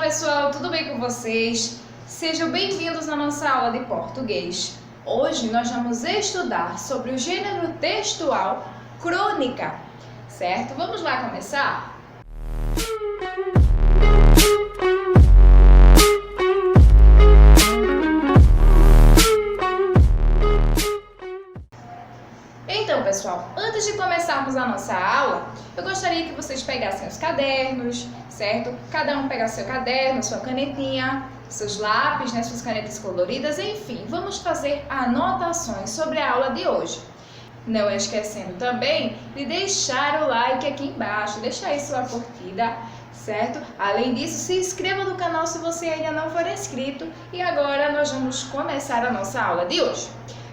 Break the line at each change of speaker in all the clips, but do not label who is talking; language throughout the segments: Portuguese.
pessoal, tudo bem com vocês? Sejam bem-vindos à nossa aula de português. Hoje nós vamos estudar sobre o gênero textual crônica, certo? Vamos lá começar? Então, pessoal, antes de começarmos a nossa aula, eu gostaria que vocês pegassem os cadernos, certo? Cada um pegasse seu caderno, sua canetinha, seus lápis, né, suas canetas coloridas, enfim, vamos fazer anotações sobre a aula de hoje. Não esquecendo também de deixar o like aqui embaixo, deixar aí sua curtida, certo? Além disso, se inscreva no canal se você ainda não for inscrito. E agora nós vamos começar a nossa aula de hoje.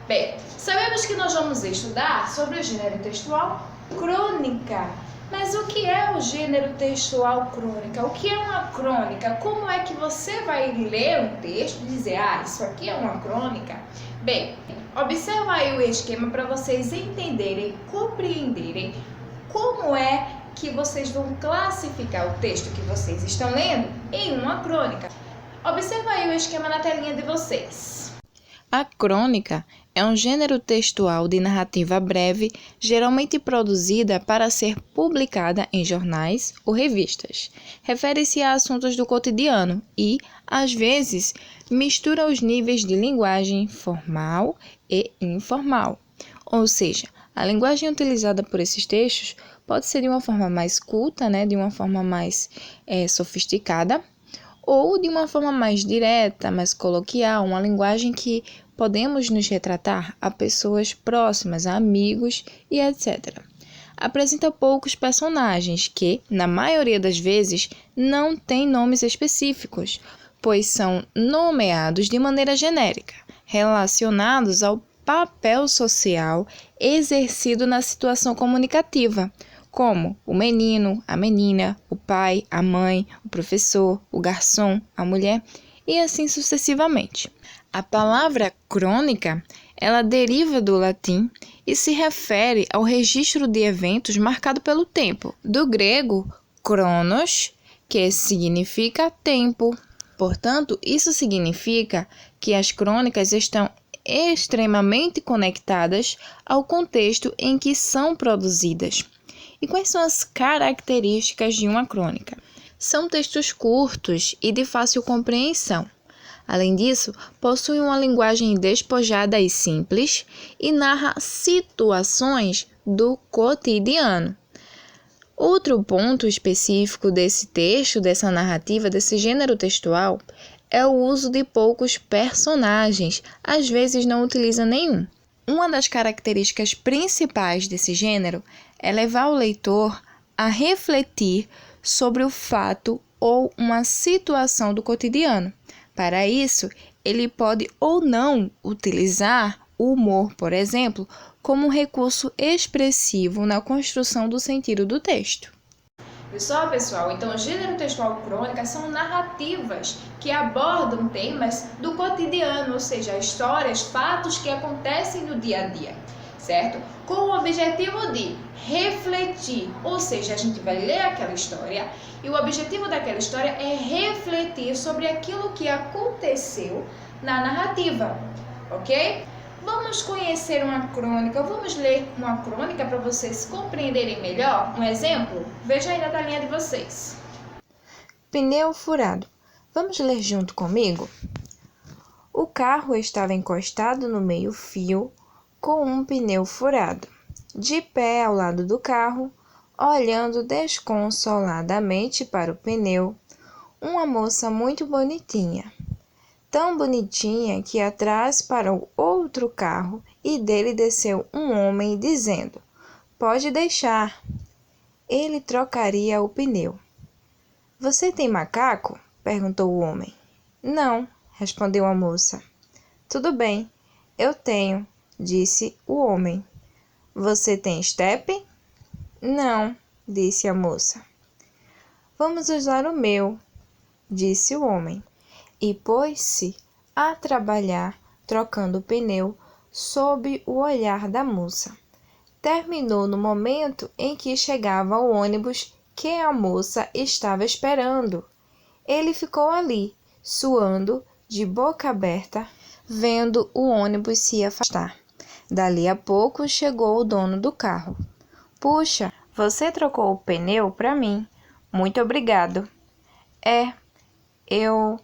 Bem, sabemos que nós vamos estudar sobre o gênero textual crônica. Mas o que é o gênero textual crônica? O que é uma crônica? Como é que você vai ler um texto e dizer, isso aqui é uma crônica? Bem, observa aí o esquema para vocês entenderem, compreenderem como é que vocês vão classificar o texto que vocês estão lendo em uma crônica. Observa aí o esquema na telinha de vocês.
A crônica é um gênero textual de narrativa breve, geralmente produzida para ser publicada em jornais ou revistas. Refere-se a assuntos do cotidiano e, às vezes, mistura os níveis de linguagem formal e informal. Ou seja, a linguagem utilizada por esses textos pode ser de uma forma mais culta, de uma forma mais sofisticada, ou de uma forma mais direta, mais coloquial, uma linguagem que podemos nos retratar a pessoas próximas, a amigos e etc. Apresenta poucos personagens que, na maioria das vezes, não têm nomes específicos, pois são nomeados de maneira genérica, relacionados ao papel social exercido na situação comunicativa, como o menino, a menina, o pai, a mãe, o professor, o garçom, a mulher e assim sucessivamente. A palavra crônica, ela deriva do latim e se refere ao registro de eventos marcado pelo tempo, do grego chronos, que significa tempo. Portanto, isso significa que as crônicas estão extremamente conectadas ao contexto em que são produzidas. E quais são as características de uma crônica? São textos curtos e de fácil compreensão. Além disso, possui uma linguagem despojada e simples e narra situações do cotidiano. Outro ponto específico desse texto, dessa narrativa, desse gênero textual, é o uso de poucos personagens, às vezes não utiliza nenhum. Uma das características principais desse gênero é levar o leitor a refletir sobre o fato ou uma situação do cotidiano. Para isso, ele pode ou não utilizar o humor, por exemplo, como um recurso expressivo na construção do sentido do texto.
Pessoal, então o gênero textual crônica são narrativas que abordam temas do cotidiano, ou seja, histórias, fatos que acontecem no dia a dia, certo? Com o objetivo de refletir, ou seja, a gente vai ler aquela história e o objetivo daquela história é refletir sobre aquilo que aconteceu na narrativa, ok? Vamos conhecer uma crônica, vamos ler uma crônica para vocês compreenderem melhor? Um exemplo? Veja aí na telinha de vocês.
Pneu furado. Vamos ler junto comigo? O carro estava encostado no meio-fio com um pneu furado. De pé ao lado do carro, olhando desconsoladamente para o pneu, uma moça muito bonitinha. Tão bonitinha que atrás parou outro carro e dele desceu um homem dizendo, pode deixar. Ele trocaria o pneu. Você tem macaco? Perguntou o homem. Não, respondeu a moça. Tudo bem, eu tenho, disse o homem. Você tem estepe? Não, disse a moça. Vamos usar o meu, disse o homem. E pôs-se a trabalhar, trocando o pneu, sob o olhar da moça. Terminou no momento em que chegava o ônibus que a moça estava esperando Ele ficou ali, suando, de boca aberta, vendo o ônibus se afastar. Dali a pouco chegou o dono do carro. Puxa, você trocou o pneu para mim. Muito obrigado. Eu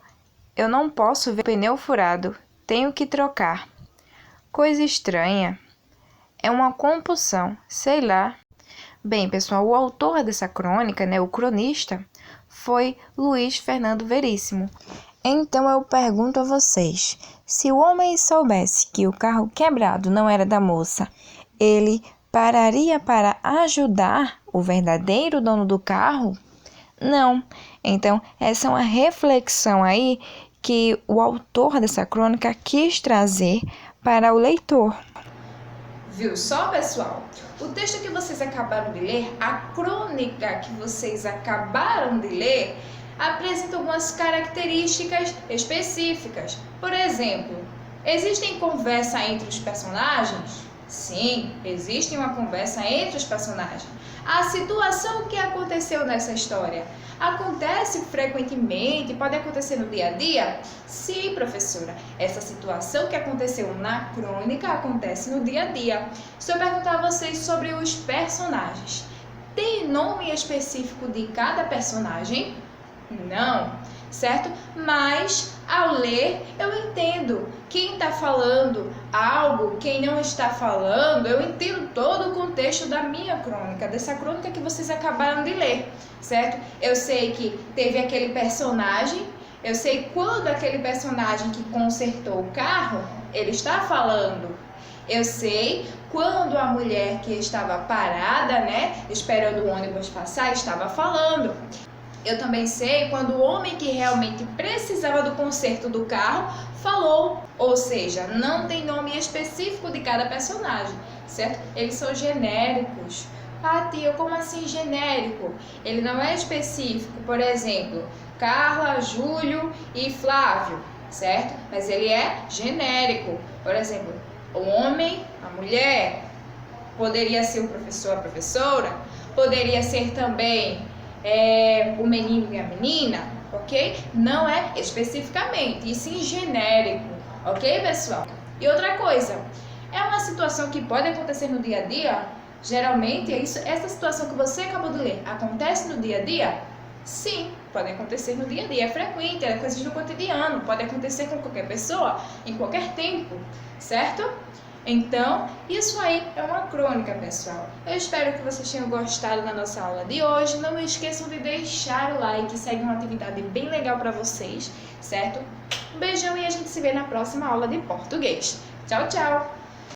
não posso ver o pneu furado. Tenho que trocar. Coisa estranha. É uma compulsão, sei lá. Bem, pessoal, o autor dessa crônica, o cronista, foi Luiz Fernando Veríssimo. Então eu pergunto a vocês, se o homem soubesse que o carro quebrado não era da moça, ele pararia para ajudar o verdadeiro dono do carro? Não. Então, essa é uma reflexão aí que o autor dessa crônica quis trazer para o leitor.
Viu só, pessoal? O texto que vocês acabaram de ler, a crônica que vocês acabaram de ler, apresenta algumas características específicas. Por exemplo, existem conversa entre os personagens? Sim, existe uma conversa entre os personagens. A situação que aconteceu nessa história acontece frequentemente, pode acontecer no dia a dia? Sim, professora. Essa situação que aconteceu na crônica acontece no dia a dia. Se eu perguntar a vocês sobre os personagens, tem nome específico de cada personagem? Não, certo? Mas ao ler eu entendo quem está falando algo, quem não está falando, eu entendo todo o contexto da minha crônica, dessa crônica que vocês acabaram de ler, certo? Eu sei que teve aquele personagem, eu sei quando aquele personagem que consertou o carro, ele está falando. Eu sei quando a mulher que estava parada, esperando o ônibus passar, estava falando. Eu também sei quando o homem que realmente precisava do conserto do carro falou. Ou seja, não tem nome específico de cada personagem, certo? Eles são genéricos. Ah, tia, como assim genérico? Ele não é específico. Por exemplo, Carla, Júlio e Flávio, certo? Mas ele é genérico. Por exemplo, o homem, a mulher, poderia ser o professor, a professora, poderia ser também o menino e a menina, ok? Não é especificamente, e sim genérico, ok, pessoal? E outra coisa, é uma situação que pode acontecer no dia a dia? Geralmente, essa situação que você acabou de ler, acontece no dia a dia? Sim, pode acontecer no dia a dia, é frequente, é coisas do cotidiano, pode acontecer com qualquer pessoa, em qualquer tempo, certo? Então, isso aí é uma crônica, pessoal. Eu espero que vocês tenham gostado da nossa aula de hoje. Não esqueçam de deixar o like, segue uma atividade bem legal para vocês, certo? Um beijão e a gente se vê na próxima aula de português. Tchau, tchau!